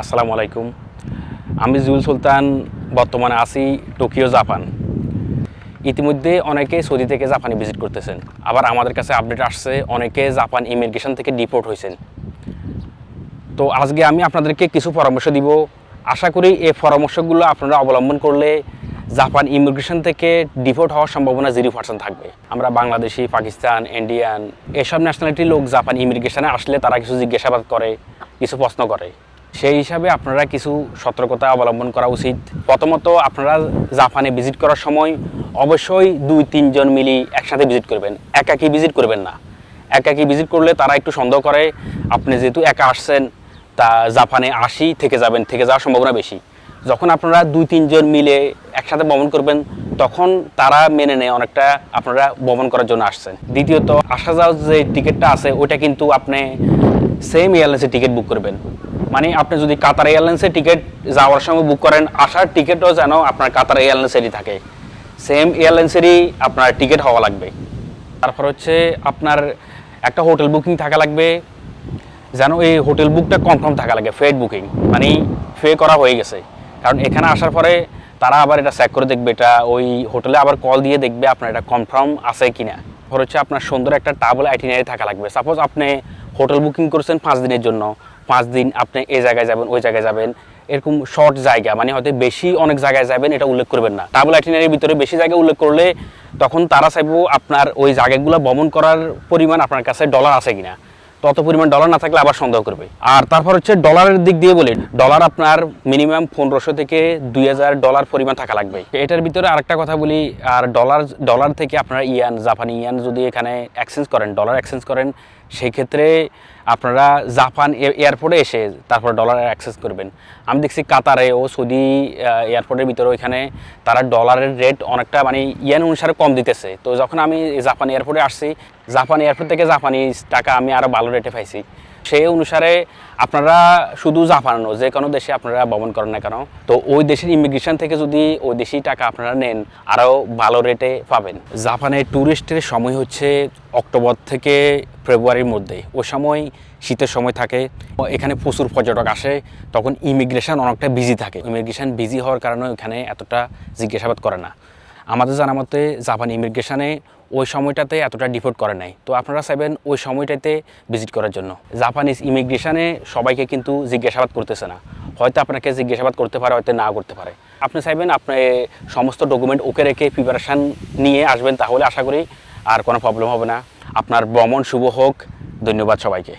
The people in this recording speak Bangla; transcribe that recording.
আসসালামু আলাইকুম। আমি জুয়েল সুলতান, বর্তমানে আছি টোকিও, জাপান। ইতিমধ্যে অনেকে সৌদি থেকে জাপানে ভিজিট করতেছেন, আবার আমাদের কাছে আপডেট আসছে অনেকে জাপান ইমিগ্রেশন থেকে ডিপোর্ট হয়েছেন। তো আজকে আমি আপনাদেরকে কিছু পরামর্শ দিব। আশা করি এই পরামর্শগুলো আপনারা অবলম্বন করলে জাপান ইমিগ্রেশন থেকে ডিপোর্ট হওয়ার সম্ভাবনা 0% থাকবে। আমরা বাংলাদেশি, পাকিস্তান, ইন্ডিয়ান এসব ন্যাশনালিটির লোক জাপান ইমিগ্রেশনে আসলে তারা কিছু জিজ্ঞাসাবাদ করে, কিছু প্রশ্ন করে। সেই হিসাবে আপনারা কিছু সতর্কতা অবলম্বন করা উচিত। প্রথমত, আপনারা জাপানে ভিজিট করার সময় অবশ্যই 2-3 জন মিলি একসাথে ভিজিট করবেন, একাকি ভিজিট করবেন না। একাকি ভিজিট করলে তারা একটু সন্দেহ করে আপনি যেহেতু একা আসছেন, তা জাপানে থেকে যাওয়ার সম্ভাবনা বেশি। যখন আপনারা 2-3 জন মিলে একসাথে ভ্রমণ করবেন, তখন তারা মেনে নেয় অনেকটা আপনারা ভ্রমণ করার জন্য আসছেন। দ্বিতীয়ত, আসা যাওয়ার যে টিকিটটা আছে ওইটা কিন্তু আপনি সেম এয়ারলাইন্সের টিকিট বুক করবেন। মানে আপনি যদি কাতার এয়ারলাইন্সের টিকিট যাওয়ার সময় বুক করেন, আসার টিকিটও যেন আপনার কাতার এয়ারলাইন্সেরই থাকে, সেম এয়ারলাইন্সেরই আপনার টিকিট হওয়া লাগবে। তারপর হচ্ছে আপনার একটা হোটেল বুকিং থাকা লাগবে, যেন এই হোটেল বুকটা কনফার্ম থাকা লাগে, ফেড বুকিং, মানে ফে করা হয়ে গেছে। কারণ এখানে আসার পরে তারা আবার এটা চেক করে দেখবে, এটা ওই হোটেলে আবার কল দিয়ে দেখবে আপনার এটা কনফার্ম আছে কিনা। তারপর হচ্ছে আপনার সুন্দর একটা ট্রাভেল আইটিনারি থাকা লাগবে। সাপোজ আপনি হোটেল বুকিং করেছেন 5 দিনের জন্য, 5 দিন আপনি এই জায়গায় যাবেন, ওই জায়গায় যাবেন, এরকম শর্ট জায়গা, মানে হয়তো বেশি অনেক জায়গায় যাবেন এটা উল্লেখ করবেন না। ট্রাভেল আইটিনারির ভিতরে বেশি জায়গা উল্লেখ করলে তখন তারা চাইবো আপনার ওই জায়গাগুলো ভ্রমণ করার পরিমাণ আপনার কাছে ডলার আছে কিনা। তত পরিমাণ ডলার না থাকলে আবার সন্দেহ করবে। আর তারপর হচ্ছে ডলারের দিক দিয়ে বলি, ডলার আপনার মিনিমাম 1500 থেকে 2000 ডলার পরিমাণ থাকা লাগবে। এটার ভিতরে আরেকটা কথা বলি, আর ডলার থেকে আপনারা জাপানি ইয়ান যদি এখানে এক্সচেঞ্জ করেন, ডলার এক্সচেঞ্জ করেন, সেই ক্ষেত্রে আপনারা জাপান এয়ারপোর্টে এসে তারপর ডলার অ্যাক্সেস করবেন। আমি দেখছি কাতারে ও সৌদি এয়ারপোর্টের ভিতরে ওইখানে তারা ডলারের রেট অনেকটা মানে ইয়ান অনুসারে কম দিতেছে। তো যখন আমি জাপান এয়ারপোর্টে আসছি, জাপান এয়ারপোর্ট থেকে জাপানি টাকা আমি আরও ভালো রেটে পাইছি। সেই অনুসারে আপনারা শুধু জাপানো যে কোনো দেশে আপনারা ভ্রমণ করেন না কেন, তো ওই দেশের ইমিগ্রেশন থেকে যদি ওই দেশি টাকা আপনারা নেন, আরও ভালো রেটে পাবেন। জাপানে ট্যুরিস্টের সময় হচ্ছে অক্টোবর থেকে ফেব্রুয়ারির মধ্যে। ওই সময় শীতের সময় থাকে, এখানে প্রচুর পর্যটক আসে, তখন ইমিগ্রেশন অনেকটা বিজি থাকে। ইমিগ্রেশন বিজি হওয়ার কারণে ওখানে এতটা জিজ্ঞাসাবাদ করে না। আমাদের জানা মতে জাপান ইমিগ্রেশনে ওই সময়টাতে এতটা ডিপোর্ট করে নাই। তো আপনারা চাইবেন ওই সময়টাতে ভিজিট করার জন্য। জাপানিজ ইমিগ্রেশনে সবাইকে কিন্তু জিজ্ঞাসাবাদ করতেছে না, হয়তো আপনাকে জিজ্ঞাসাবাদ করতে পারে, হয়তো না করতে পারে। আপনি চাইবেন আপনি সমস্ত ডকুমেন্ট ওকে রেখে প্রিপারেশান নিয়ে আসবেন, তাহলে আশা করি আর কোনো প্রবলেম হবে না। আপনার ভ্রমণ শুভ হোক। ধন্যবাদ সবাইকে।